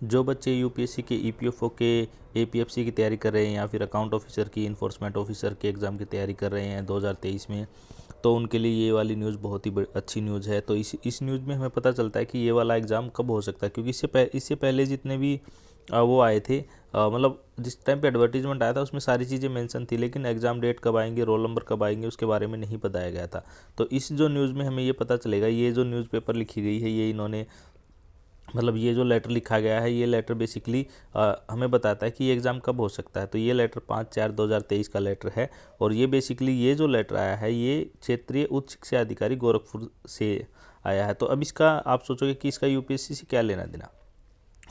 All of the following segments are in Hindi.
जो बच्चे यूपीएससी के ईपीएफओ के एपीएफसी की तैयारी कर रहे हैं या फिर अकाउंट ऑफिसर की इन्फोर्समेंट ऑफिसर के एग्ज़ाम की तैयारी कर रहे हैं 2023 में, तो उनके लिए ये वाली न्यूज़ बहुत ही अच्छी न्यूज़ है। तो इस न्यूज़ में हमें पता चलता है कि ये वाला एग्ज़ाम कब हो सकता है, क्योंकि इससे पहले जितने भी वो आए थे, मतलब जिस टाइम पे एडवर्टीजमेंट आया था उसमें सारी चीज़ें मेंशन थी, लेकिन एग्ज़ाम डेट कब आएंगे, रोल नंबर कब आएंगे, उसके बारे में नहीं बताया गया था। तो इस जो न्यूज़ में हमें ये पता चलेगा, ये जो न्यूज़पेपर लिखी गई है, ये इन्होंने, मतलब ये जो लेटर लिखा गया है, ये लेटर बेसिकली हमें बताता है कि ये एग्ज़ाम कब हो सकता है। तो ये लेटर 5/4/2023 का लेटर है, और ये बेसिकली ये जो लेटर आया है ये क्षेत्रीय उच्च शिक्षा अधिकारी गोरखपुर से आया है। तो अब इसका आप सोचोगे कि इसका यूपीएससी से क्या लेना देना,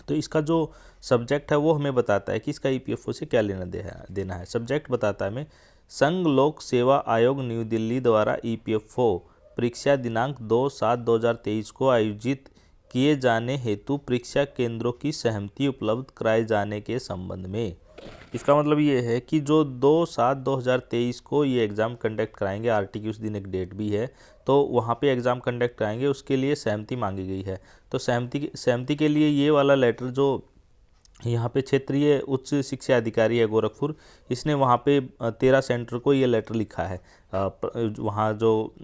तो इसका जो सब्जेक्ट है वो हमें बताता है कि इसका ईपीएफओ से क्या लेना देना है। सब्जेक्ट बताता है हमें, संघ लोक सेवा आयोग न्यू दिल्ली द्वारा ईपीएफओ परीक्षा दिनांक 2/7/2023 को आयोजित किए जाने हेतु परीक्षा केंद्रों की सहमति उपलब्ध कराए जाने के संबंध में। इसका मतलब ये है कि जो 2/7/2023 को ये एग्ज़ाम कंडक्ट कराएंगे, आरटी की उस दिन एक डेट भी है, तो वहाँ पे एग्ज़ाम कंडक्ट कराएंगे, उसके लिए सहमति मांगी गई है। तो सहमति के लिए ये वाला लेटर जो यहाँ पे क्षेत्रीय उच्च शिक्षा अधिकारी है गोरखपुर, इसने वहाँ पे 13 सेंटर को ये लेटर लिखा है। वहाँ जो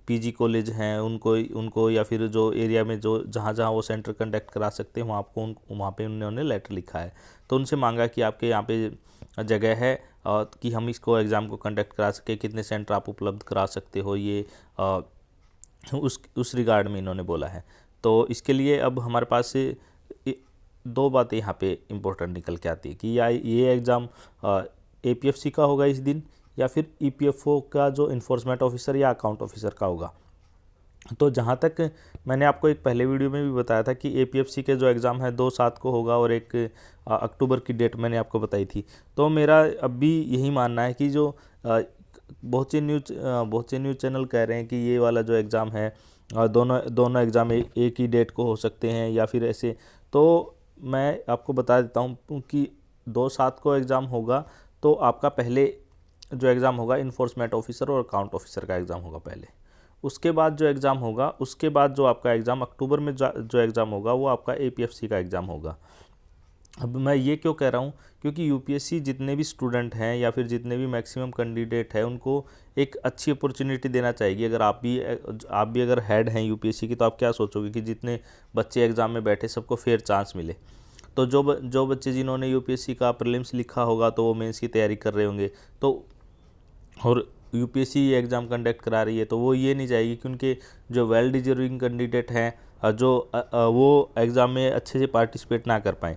पीजी कॉलेज हैं उनको उनको या फिर जो एरिया में जो जहाँ जहाँ वो सेंटर कंडक्ट करा सकते हैं वहाँ आपको वहाँ पे उन्होंने लेटर लिखा है। तो उनसे मांगा कि आपके यहाँ पे जगह है कि हम इसको एग्ज़ाम को कंडक्ट करा सके, कितने सेंटर आप उपलब्ध करा सकते हो, ये उस रिगार्ड में इन्होंने बोला है। तो इसके लिए अब हमारे पास दो बातें यहाँ पे इम्पोर्टेंट निकल के आती है कि या ये एग्ज़ाम एपीएफसी का होगा इस दिन, या फिर ईपीएफओ का जो इन्फोर्समेंट ऑफिसर या अकाउंट ऑफिसर का होगा। तो जहाँ तक मैंने आपको एक पहले वीडियो में भी बताया था कि एपीएफसी के जो एग्ज़ाम है 2/7 को होगा, और 1 अक्टूबर की डेट मैंने आपको बताई थी। तो मेरा अब भी यही मानना है कि जो बहुत से न्यूज़ चैनल कह रहे हैं कि ये वाला जो एग्ज़ाम है दोनों दोनों एग्ज़ाम एक ही डेट को हो सकते हैं या फिर ऐसे। तो मैं आपको बता देता हूँ कि 2/7 को एग्ज़ाम होगा, तो आपका पहले जो एग्ज़ाम होगा इन्फोर्समेंट ऑफिसर और अकाउंट ऑफिसर का एग्ज़ाम होगा पहले। उसके बाद जो एग्ज़ाम होगा, उसके बाद जो आपका एग्ज़ाम अक्टूबर में जो एग्ज़ाम होगा वो आपका एपीएफसी का एग्ज़ाम होगा। अब मैं ये क्यों कह रहा हूँ, क्योंकि यूपीएससी जितने भी स्टूडेंट हैं या फिर जितने भी मैक्सिमम कैंडिडेट हैं उनको एक अच्छी अपॉर्चुनिटी देना चाहिए। अगर आप भी अगर हेड हैं यूपीएससी की, तो आप क्या सोचोगे कि जितने बच्चे एग्ज़ाम में बैठे सबको फेयर चांस मिले। तो जो बच्चे जिन्होंने यूपीएससी का प्रीलिम्स लिखा होगा तो वो मेंस की तैयारी कर रहे होंगे, तो और यूपीएससी ये एग्ज़ाम कंडक्ट करा रही है, तो वो ये नहीं चाहेगी कि उनके जो वेल डिजर्विंग कैंडिडेट हैं वो एग्ज़ाम में अच्छे से पार्टिसिपेट ना कर पाएँ।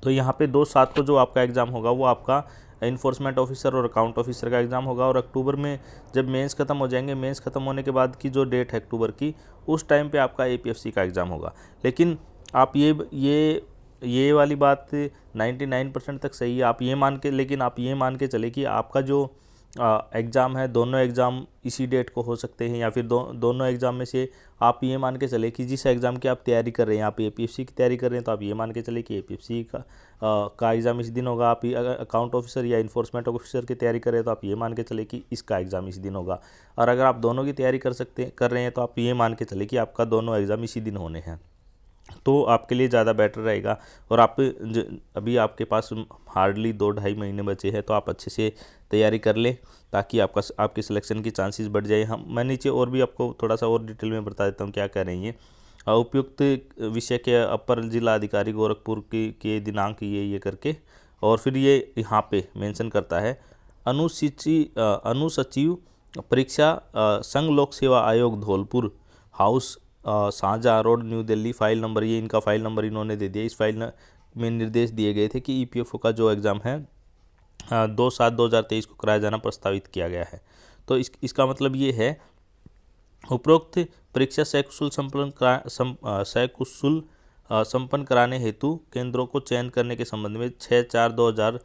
तो यहाँ पे 2/7 को जो आपका एग्ज़ाम होगा वो आपका इन्फोर्समेंट ऑफिसर और अकाउंट ऑफिसर का एग्ज़ाम होगा, और अक्टूबर में जब मेंस ख़त्म हो जाएंगे, मेंस ख़त्म होने के बाद की जो डेट है अक्टूबर की, उस टाइम पे आपका एपीएफसी का एग्ज़ाम होगा। लेकिन आप ये वाली बात 99% तक सही है। लेकिन आप ये मान के चले कि आपका जो एग्ज़ाम है, दोनों एग्ज़ाम इसी डेट को हो सकते हैं, या फिर दोनों एग्ज़ाम में से आप ये मान के चले कि जिस एग्ज़ाम की आप तैयारी कर रहे हैं, आप एपीएफसी की तैयारी कर रहे हैं, तो आप ये मान के चले कि एपीएफसी का एग्ज़ाम इस दिन होगा। आप अकाउंट ऑफिसर या इन्फोर्समेंट ऑफिसर की तैयारी कर रहे हैं तो आप ये मान के चले कि इसका एग्ज़ाम इस दिन होगा। और अगर आप दोनों की तैयारी कर रहे हैं तो आप ये मान के चले कि आपका दोनों एग्ज़ाम इसी दिन होने हैं। तो आपके लिए ज़्यादा बेटर रहेगा। और अभी आपके पास हार्डली 2-2.5 महीने बचे हैं, तो आप अच्छे से तैयारी कर लें ताकि आपके सिलेक्शन की चांसेस बढ़ जाए। मैं नीचे और भी आपको थोड़ा सा और डिटेल में बता देता हूँ क्या कह रही हैं। उपयुक्त विषय के अपर जिला अधिकारी गोरखपुर के दिनांक ये करके, और फिर ये यहाँ पे मेंशन करता है, अनुसचिव परीक्षा संघ Lok Seva Aayog Dholpur house Shahjahan road new Delhi. File number, ये इनका फाइल नंबर इन्होंने दे दिया। इस फाइल में निर्देश दिए गए थे कि ईपीएफओ का जो एग्ज़ाम है 2/7/2023 को कराया जाना प्रस्तावित किया गया है। तो इसका मतलब ये है, उपरोक्त परीक्षा सकुशल संपन्न कराने हेतु केंद्रों को चयन करने के संबंध में 6/4/2000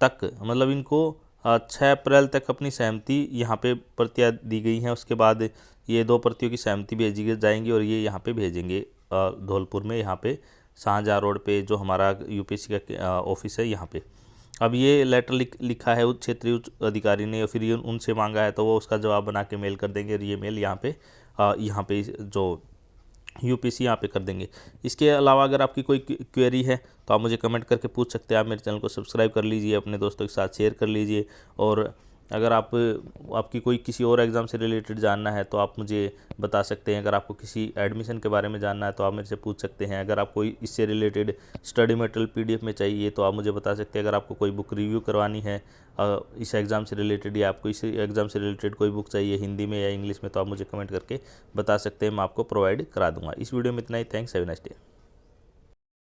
तक, मतलब इनको 6 अप्रैल तक अपनी सहमति यहाँ पे प्रतियाँ दी गई हैं। उसके बाद ये 2 प्रतियों की सहमति भेजी जाएंगी और ये यहाँ पे भेजेंगे धौलपुर में, यहाँ पे शाहजहाँ रोड पे जो हमारा यूपीएससी का ऑफिस है यहाँ पे। अब ये लेटर लिखा है उच्च क्षेत्रीय उच्च अधिकारी ने, और फिर ये उनसे मांगा है, तो वो उसका जवाब बना के मेल कर देंगे, और ये मेल यहाँ पे जो यूपीएससी यहाँ पे कर देंगे। इसके अलावा अगर आपकी कोई क्वेरी है तो आप मुझे कमेंट करके पूछ सकते हैं। आप मेरे चैनल को सब्सक्राइब कर लीजिए, अपने दोस्तों के साथ शेयर कर लीजिए। और अगर आपकी कोई किसी और एग्ज़ाम से रिलेटेड जानना है तो आप मुझे बता सकते हैं। अगर आपको किसी एडमिशन के बारे में जानना है तो आप मेरे से पूछ सकते हैं। अगर आपको इससे रिलेटेड स्टडी मटेरियल पीडीएफ में चाहिए तो आप मुझे बता सकते हैं। अगर आपको कोई बुक रिव्यू करवानी है इस एग्ज़ाम से रिलेटेड, या आपको इस एग्ज़ाम से रिलेटेड कोई बुक चाहिए हिंदी में या इंग्लिश में, तो आप मुझे कमेंट करके बता सकते हैं। मैं आपको प्रोवाइड करा दूंगा। इस वीडियो में इतना ही। Thanks, have a nice day.